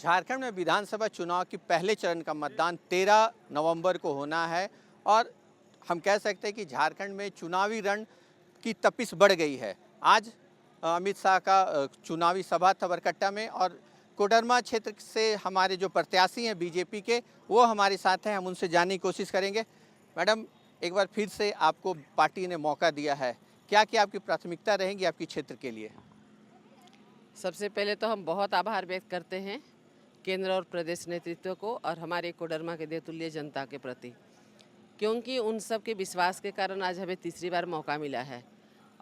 झारखंड में विधानसभा चुनाव की पहले चरण का मतदान 13 नवंबर को होना है और हम कह सकते हैं कि झारखंड में चुनावी रण की तपिश बढ़ गई है। आज अमित शाह का चुनावी सभा था बरकट्टा में और कोडरमा क्षेत्र से हमारे जो प्रत्याशी हैं बीजेपी के, वो हमारे साथ हैं। हम उनसे जानने की कोशिश करेंगे। मैडम, एक बार फिर से आपको पार्टी ने मौका दिया है, क्या क्या आपकी प्राथमिकता रहेंगी आपके क्षेत्र के लिए? सबसे पहले तो हम बहुत आभार व्यक्त करते हैं केंद्र और प्रदेश नेतृत्व को और हमारे कोडरमा के देवतुल्य जनता के प्रति, क्योंकि उन सब के विश्वास के कारण आज हमें तीसरी बार मौका मिला है।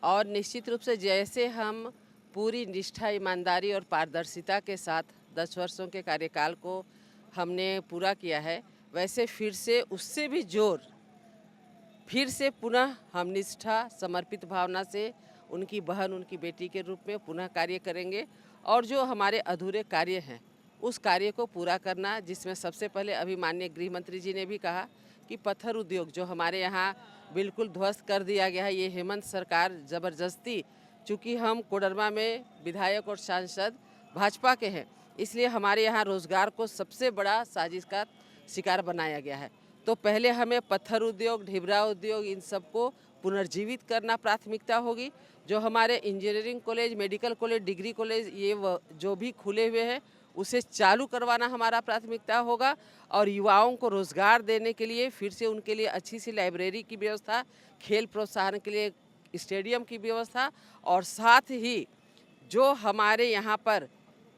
और निश्चित रूप से जैसे हम पूरी निष्ठा, ईमानदारी और पारदर्शिता के साथ 10 वर्षों के कार्यकाल को हमने पूरा किया है, वैसे फिर से उससे भी जोर, फिर से पुनः हम निष्ठा, समर्पित भावना से उनकी बहन, उनकी बेटी के रूप में पुनः कार्य करेंगे। और जो हमारे अधूरे कार्य हैं उस कार्य को पूरा करना, जिसमें सबसे पहले अभी माननीय गृह मंत्री जी ने भी कहा कि पत्थर उद्योग जो हमारे यहाँ बिल्कुल ध्वस्त कर दिया गया है, ये हेमंत सरकार ज़बरदस्ती, चूँकि हम कोडरमा में विधायक और सांसद भाजपा के हैं, इसलिए हमारे यहाँ रोज़गार को सबसे बड़ा साजिश का शिकार बनाया गया है। तो पहले हमें पत्थर उद्योग, ढिबरा उद्योग, इन सबको पुनर्जीवित करना प्राथमिकता होगी। जो हमारे engineering college, medical college, degree college ये जो भी खुले हुए हैं उसे चालू करवाना हमारा प्राथमिकता होगा। और युवाओं को रोज़गार देने के लिए फिर से उनके लिए अच्छी सी लाइब्रेरी की व्यवस्था, खेल प्रोत्साहन के लिए स्टेडियम की व्यवस्था, और साथ ही जो हमारे यहाँ पर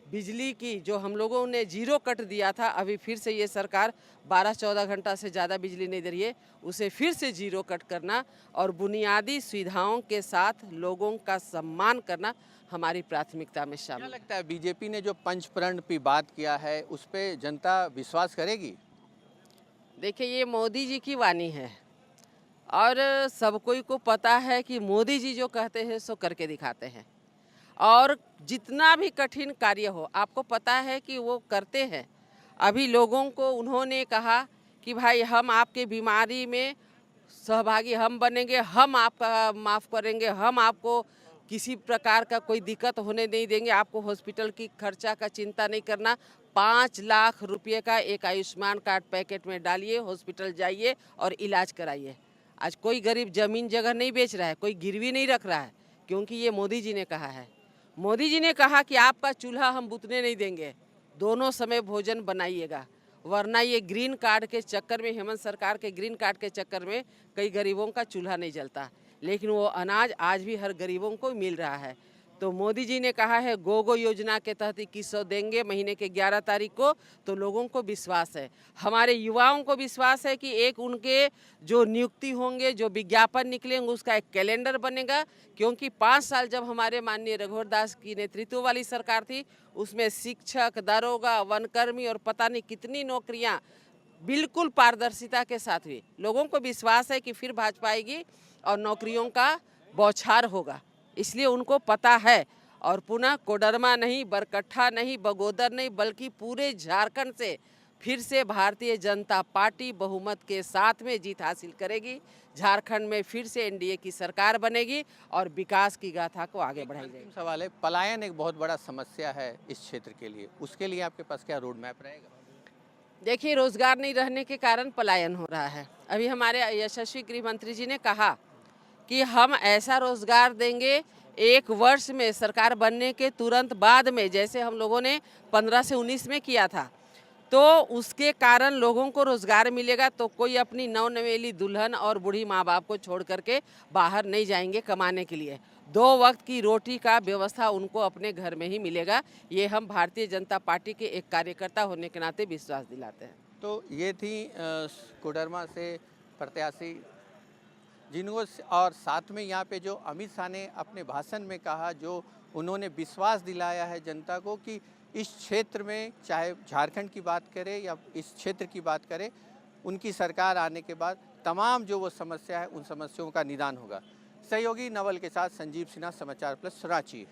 बिजली की जो हम लोगों ने जीरो कट दिया था, अभी फिर से ये सरकार 12-14 घंटा से ज़्यादा बिजली नहीं दे रही है, उसे फिर से जीरो कट करना और बुनियादी सुविधाओं के साथ लोगों का सम्मान करना हमारी प्राथमिकता में शामिल क्या है। लगता है बीजेपी ने जो पंचप्रण की बात किया है उस पर जनता विश्वास करेगी? देखिए, ये मोदी जी की वाणी है और सब कोई को पता है कि मोदी जी जो कहते हैं सो करके दिखाते हैं। और जितना भी कठिन कार्य हो, आपको पता है कि वो करते हैं। अभी लोगों को उन्होंने कहा कि भाई हम आपके बीमारी में सहभागी हम बनेंगे, हम आपका माफ़ करेंगे, हम आपको किसी प्रकार का कोई दिक्कत होने नहीं देंगे, आपको हॉस्पिटल की खर्चा का चिंता नहीं करना। 5 लाख रुपये का एक आयुष्मान कार्ड पैकेट में डालिए, हॉस्पिटल जाइए और इलाज कराइए। आज कोई गरीब ज़मीन जगह नहीं बेच रहा है, कोई गिरवी नहीं रख रहा है, क्योंकि ये मोदी जी ने कहा है। मोदी जी ने कहा कि आपका चूल्हा हम बुतने नहीं देंगे, दोनों समय भोजन बनाइएगा, वरना ये ग्रीन कार्ड के चक्कर में, हेमंत सरकार के ग्रीन कार्ड के चक्कर में कई गरीबों का चूल्हा नहीं जलता, लेकिन वो अनाज आज भी हर गरीबों को मिल रहा है। तो मोदी जी ने कहा है गो योजना के तहत 2100 देंगे महीने के 11 तारीख को, तो लोगों को विश्वास है, हमारे युवाओं को विश्वास है कि एक उनके जो नियुक्ति होंगे, जो विज्ञापन निकलेंगे, उसका एक कैलेंडर बनेगा। क्योंकि 5 साल जब हमारे माननीय रघुवर दास की नेतृत्व वाली सरकार थी, उसमें शिक्षक, दरोगा, वनकर्मी और पता नहीं कितनी नौकरियां बिल्कुल पारदर्शिता के साथ हुई। लोगों को विश्वास है कि फिर भाजपा आएगी और नौकरियों का बौछार होगा, इसलिए उनको पता है। और पुनः कोडरमा नहीं, बरकट्ठा नहीं, बगोदर नहीं, बल्कि पूरे झारखंड से फिर से भारतीय जनता पार्टी बहुमत के साथ में जीत हासिल करेगी। झारखंड में फिर से एनडीए की सरकार बनेगी और विकास की गाथा को आगे बढ़ाई जाएगी। सवाल है, पलायन एक बहुत बड़ा समस्या है इस क्षेत्र के लिए, उसके लिए आपके पास क्या रोड मैप रहेगा? देखिए, रोजगार नहीं रहने के कारण पलायन हो रहा है। अभी हमारे यशस्वी गृह मंत्री जी ने कहा कि हम ऐसा रोजगार देंगे 1 वर्ष में, सरकार बनने के तुरंत बाद में, जैसे हम लोगों ने 15 से 19 में किया था, तो उसके कारण लोगों को रोजगार मिलेगा। तो कोई अपनी नवनवेली दुल्हन और बूढ़ी माँ बाप को छोड़ करके बाहर नहीं जाएंगे कमाने के लिए। 2 वक्त की रोटी का व्यवस्था उनको अपने घर में ही मिलेगा। ये हम भारतीय जनता पार्टी के एक कार्यकर्ता होने के नाते विश्वास दिलाते हैं। तो ये थी कोडरमा से प्रत्याशी जिनको और साथ में यहाँ पे जो अमित शाह ने अपने भाषण में कहा, जो उन्होंने विश्वास दिलाया है जनता को कि इस क्षेत्र में, चाहे झारखंड की बात करें या इस क्षेत्र की बात करें, उनकी सरकार आने के बाद तमाम जो वो समस्या है उन समस्याओं का निदान होगा। सहयोगी नवल के साथ संजीव सिन्हा, समाचार प्लस, रांची।